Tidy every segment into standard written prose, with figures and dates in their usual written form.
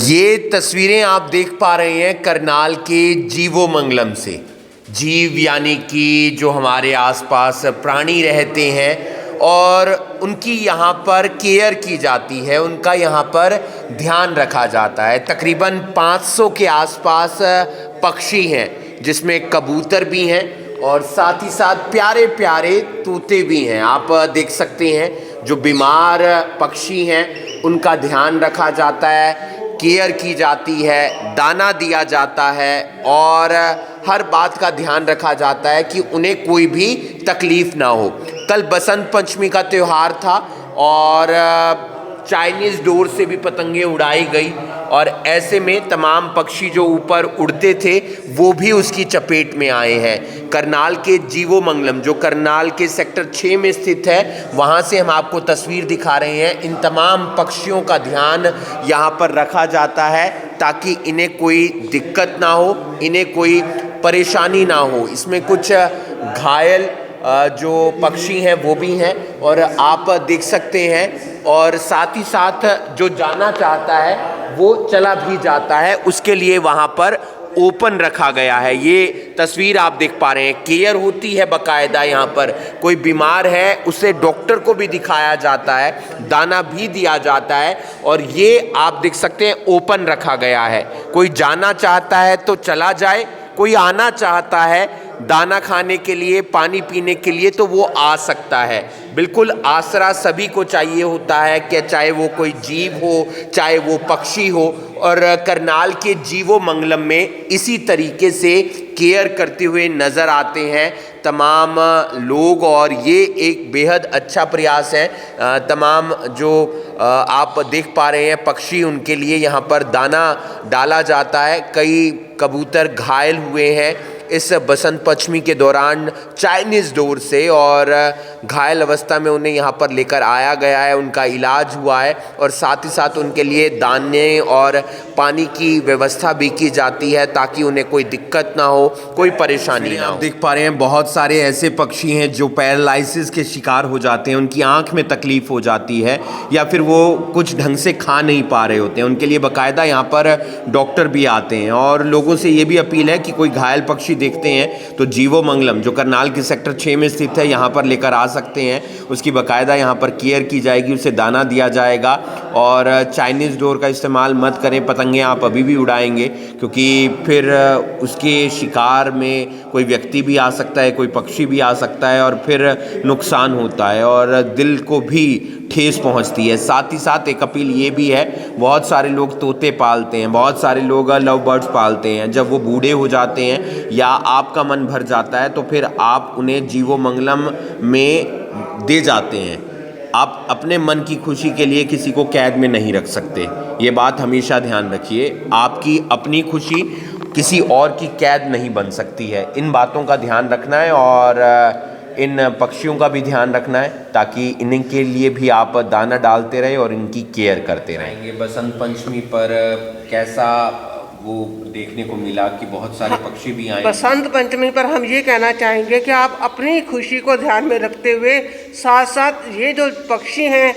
ये तस्वीरें आप देख पा रहे हैं करनाल के जीवोमंगलम से। जीव यानी कि जो हमारे आसपास प्राणी रहते हैं और उनकी यहाँ पर केयर की जाती है, उनका यहाँ पर ध्यान रखा जाता है। तकरीबन 500 के आसपास पक्षी हैं, जिसमें कबूतर भी हैं और साथ ही साथ प्यारे प्यारे तोते भी हैं। आप देख सकते हैं जो बीमार पक्षी हैं उनका ध्यान रखा जाता है, केयर की जाती है, दाना दिया जाता है और हर बात का ध्यान रखा जाता है कि उन्हें कोई भी तकलीफ़ ना हो। कल बसंत पंचमी का त्यौहार था और चाइनीज़ डोर से भी पतंगे उड़ाई गई और ऐसे में तमाम पक्षी जो ऊपर उड़ते थे वो भी उसकी चपेट में आए हैं। करनाल के जीवोमंगलम जो करनाल के सेक्टर 6 में स्थित है, वहाँ से हम आपको तस्वीर दिखा रहे हैं। इन तमाम पक्षियों का ध्यान यहाँ पर रखा जाता है ताकि इन्हें कोई दिक्कत ना हो, इन्हें कोई परेशानी ना हो। इसमें कुछ घायल जो पक्षी हैं वो भी हैं और आप देख सकते हैं, और साथ ही साथ जो जाना चाहता है वो चला भी जाता है, उसके लिए वहाँ पर ओपन रखा गया है। ये तस्वीर आप देख पा रहे हैं, केयर होती है बाकायदा। यहाँ पर कोई बीमार है उसे डॉक्टर को भी दिखाया जाता है, दाना भी दिया जाता है और ये आप देख सकते हैं ओपन रखा गया है। कोई जाना चाहता है तो चला जाए, कोई आना चाहता है दाना खाने के लिए, पानी पीने के लिए तो वो आ सकता है। बिल्कुल आसरा सभी को चाहिए होता है कि चाहे वो कोई जीव हो, चाहे वो पक्षी हो, और करनाल के जीवोमंगलम में इसी तरीके से केयर करते हुए नज़र आते हैं तमाम लोग और ये एक बेहद अच्छा प्रयास है। तमाम जो आप देख पा रहे हैं पक्षी, उनके लिए यहाँ पर दाना डाला जाता है। कई कबूतर घायल हुए हैं इस बसंत पंचमी के दौरान चाइनीज़ डोर से और घायल अवस्था में उन्हें यहाँ पर लेकर आया गया है, उनका इलाज हुआ है और साथ ही साथ उनके लिए दाने और पानी की व्यवस्था भी की जाती है ताकि उन्हें कोई दिक्कत ना हो, कोई परेशानी ना हो। देख पा रहे हैं बहुत सारे ऐसे पक्षी हैं जो पैरालिसिस के शिकार हो जाते हैं, उनकी आँख में तकलीफ़ हो जाती है या फिर वो कुछ ढंग से खा नहीं पा रहे होते हैं। उनके लिए बाकायदा यहाँ पर डॉक्टर भी आते हैं और लोगों से ये भी अपील है कि कोई घायल पक्षी देखते हैं तो जीवोमंगलम जो करनाल के सेक्टर 6 में स्थित है यहाँ पर लेकर आ सकते हैं। उसकी बाकायदा यहाँ पर केयर की जाएगी, उसे दाना दिया जाएगा और चाइनीज़ डोर का इस्तेमाल मत करें। पतंगे आप अभी भी उड़ाएंगे क्योंकि फिर उसके शिकार में कोई व्यक्ति भी आ सकता है, कोई पक्षी भी आ सकता है और फिर नुकसान होता है और दिल को भी ठेस पहुंचती है। साथ ही साथ एक अपील ये भी है, बहुत सारे लोग तोते पालते हैं, बहुत सारे लोग लव बर्ड्स पालते हैं। जब वो बूढ़े हो जाते हैं या आपका मन भर जाता है तो फिर आप उन्हें जीवोमंगलम में दे जाते हैं। आप अपने मन की खुशी के लिए किसी को कैद में नहीं रख सकते, ये बात हमेशा ध्यान रखिए। आपकी अपनी खुशी किसी और की कैद नहीं बन सकती है। इन बातों का ध्यान रखना है और इन पक्षियों का भी ध्यान रखना है ताकि इनके लिए भी आप दाना डालते रहे और इनकी केयर करते रहेंगे। बसंत पंचमी पर कैसा वो देखने को मिला कि बहुत सारे पक्षी भी आए। बसंत पंचमी पर हम ये कहना चाहेंगे कि आप अपनी खुशी को ध्यान में रखते हुए साथ साथ ये जो पक्षी हैं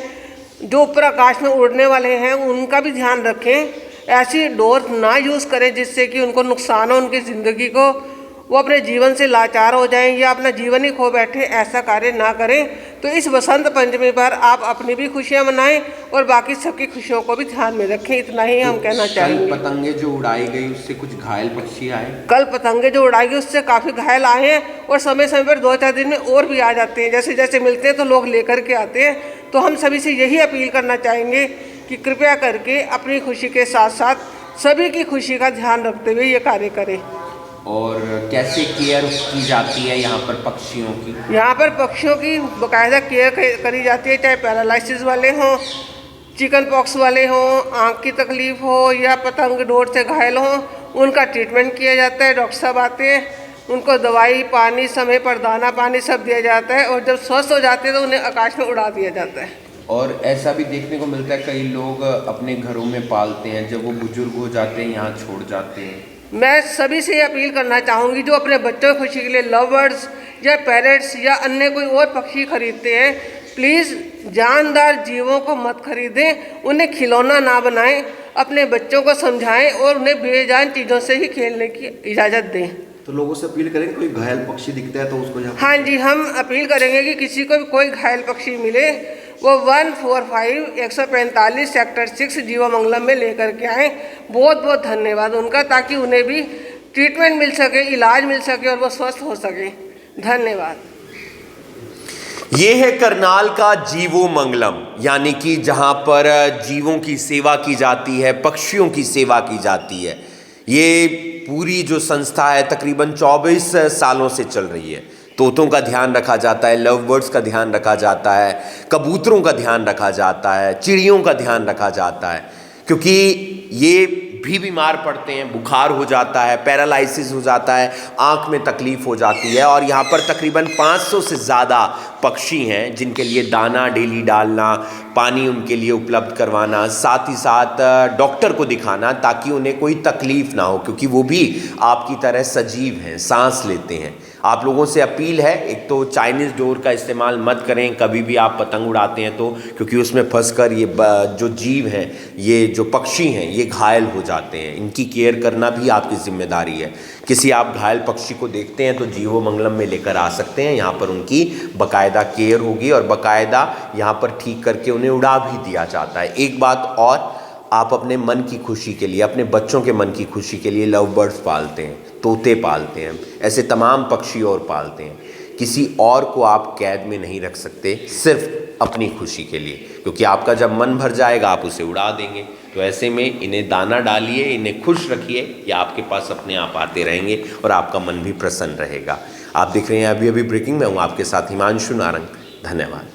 जो ऊपर आकाश में उड़ने वाले हैं उनका भी ध्यान रखें। ऐसी डोर ना यूज़ करें जिससे कि उनको नुकसान हो, उनकी ज़िंदगी को, वो अपने जीवन से लाचार हो जाएं या अपना जीवन ही खो बैठे। ऐसा कार्य ना करें। तो इस बसंत पंचमी पर आप अपनी भी खुशियां मनाएं और बाकी सबकी खुशियों को भी ध्यान में रखें। इतना ही हम कहना चाहेंगे। कल पतंगे जो उड़ाई गई उससे कुछ घायल पक्षी आए। कल पतंगे जो उड़ाई गई उससे काफ़ी घायल आए हैं और समय समय पर 2-4 दिन में और भी आ जाते हैं। जैसे जैसे मिलते हैं तो लोग लेकर के आते हैं। तो हम सभी से यही अपील करना चाहेंगे कि कृपया करके अपनी खुशी के साथ साथ सभी की खुशी का ध्यान रखते हुए ये कार्य करें। और कैसे केयर की जाती है यहाँ पर पक्षियों की? यहाँ पर पक्षियों की बाकायदा केयर करी जाती है, चाहे पैरालिसिस वाले हों, चिकन पॉक्स वाले हों, आँख की तकलीफ़ हो या पतंग डोर से घायल हों, उनका ट्रीटमेंट किया जाता है। डॉक्टर साहब आते हैं, उनको दवाई, पानी, समय पर दाना पानी सब दिया जाता है और जब स्वस्थ हो जाते हैं तो उन्हें आकाश में उड़ा दिया जाता है। और ऐसा भी देखने को मिलता है कई लोग अपने घरों में पालते हैं, जब वो बुजुर्ग हो जाते हैं यहाँ छोड़ जाते हैं। मैं सभी से अपील करना चाहूँगी जो अपने बच्चों की खुशी के लिए लव बर्ड्स या पैरट्स या अन्य कोई और पक्षी खरीदते हैं, प्लीज़ जानदार जीवों को मत खरीदें, उन्हें खिलौना ना बनाएं। अपने बच्चों को समझाएं और उन्हें बेजान चीज़ों से ही खेलने की इजाज़त दें। तो लोगों से अपील करेंगे कोई घायल पक्षी दिखता है तो उसको यहाँ हाँ जी, हम अपील करेंगे कि किसी को भी कोई घायल पक्षी मिले वो 145 145 सेक्टर 6 जीवमंगलम में लेकर के आए। बहुत बहुत धन्यवाद उनका, ताकि उन्हें भी ट्रीटमेंट मिल सके, इलाज मिल सके और वो स्वस्थ हो सके। धन्यवाद। ये है करनाल का जीवो मंगलम, यानी कि जहाँ पर जीवों की सेवा की जाती है, पक्षियों की सेवा की जाती है। ये पूरी जो संस्था है तकरीबन 24 सालों से चल रही है। तोतों का ध्यान रखा जाता है, लव बर्ड्स का ध्यान रखा जाता है, कबूतरों का ध्यान रखा जाता है, चिड़ियों का ध्यान रखा जाता है, क्योंकि ये भी बीमार पड़ते हैं, बुखार हो जाता है, पैरालिसिस हो जाता है, आँख में तकलीफ़ हो जाती है। और यहाँ पर तकरीबन 500 से ज़्यादा पक्षी हैं जिनके लिए दाना डेली डालना, पानी उनके लिए उपलब्ध करवाना, साथ ही साथ डॉक्टर को दिखाना ताकि उन्हें कोई तकलीफ़ ना हो, क्योंकि वो भी आपकी तरह सजीव हैं, सांस लेते हैं। आप लोगों से अपील है, एक तो चाइनीज़ डोर का इस्तेमाल मत करें कभी भी आप पतंग उड़ाते हैं तो, क्योंकि उसमें फंसकर ये जो जीव हैं, ये जो पक्षी हैं, ये घायल हो जाते हैं। इनकी केयर करना भी आपकी जिम्मेदारी है। किसी आप घायल पक्षी को देखते हैं तो जीवो मंगलम में लेकर आ सकते हैं। यहाँ पर उनकी बाकायदा केयर होगी और बाकायदा यहाँ पर ठीक करके उन्हें उड़ा भी दिया जाता है। एक बात और, आप अपने मन की खुशी के लिए, अपने बच्चों के मन की खुशी के लिए लव बर्ड्स पालते हैं, तोते पालते हैं, ऐसे तमाम पक्षी और पालते हैं। किसी और को आप कैद में नहीं रख सकते, सिर्फ अपनी खुशी के लिए, क्योंकि आपका जब मन भर जाएगा आप उसे उड़ा देंगे। तो ऐसे में इन्हें दाना डालिए, इन्हें खुश रखिए, ये आपके पास अपने आप आते रहेंगे और आपका मन भी प्रसन्न रहेगा। आप देख रहे हैं अभी अभी ब्रेकिंग में हूँ आपके साथ हिमांशु नारंग। धन्यवाद।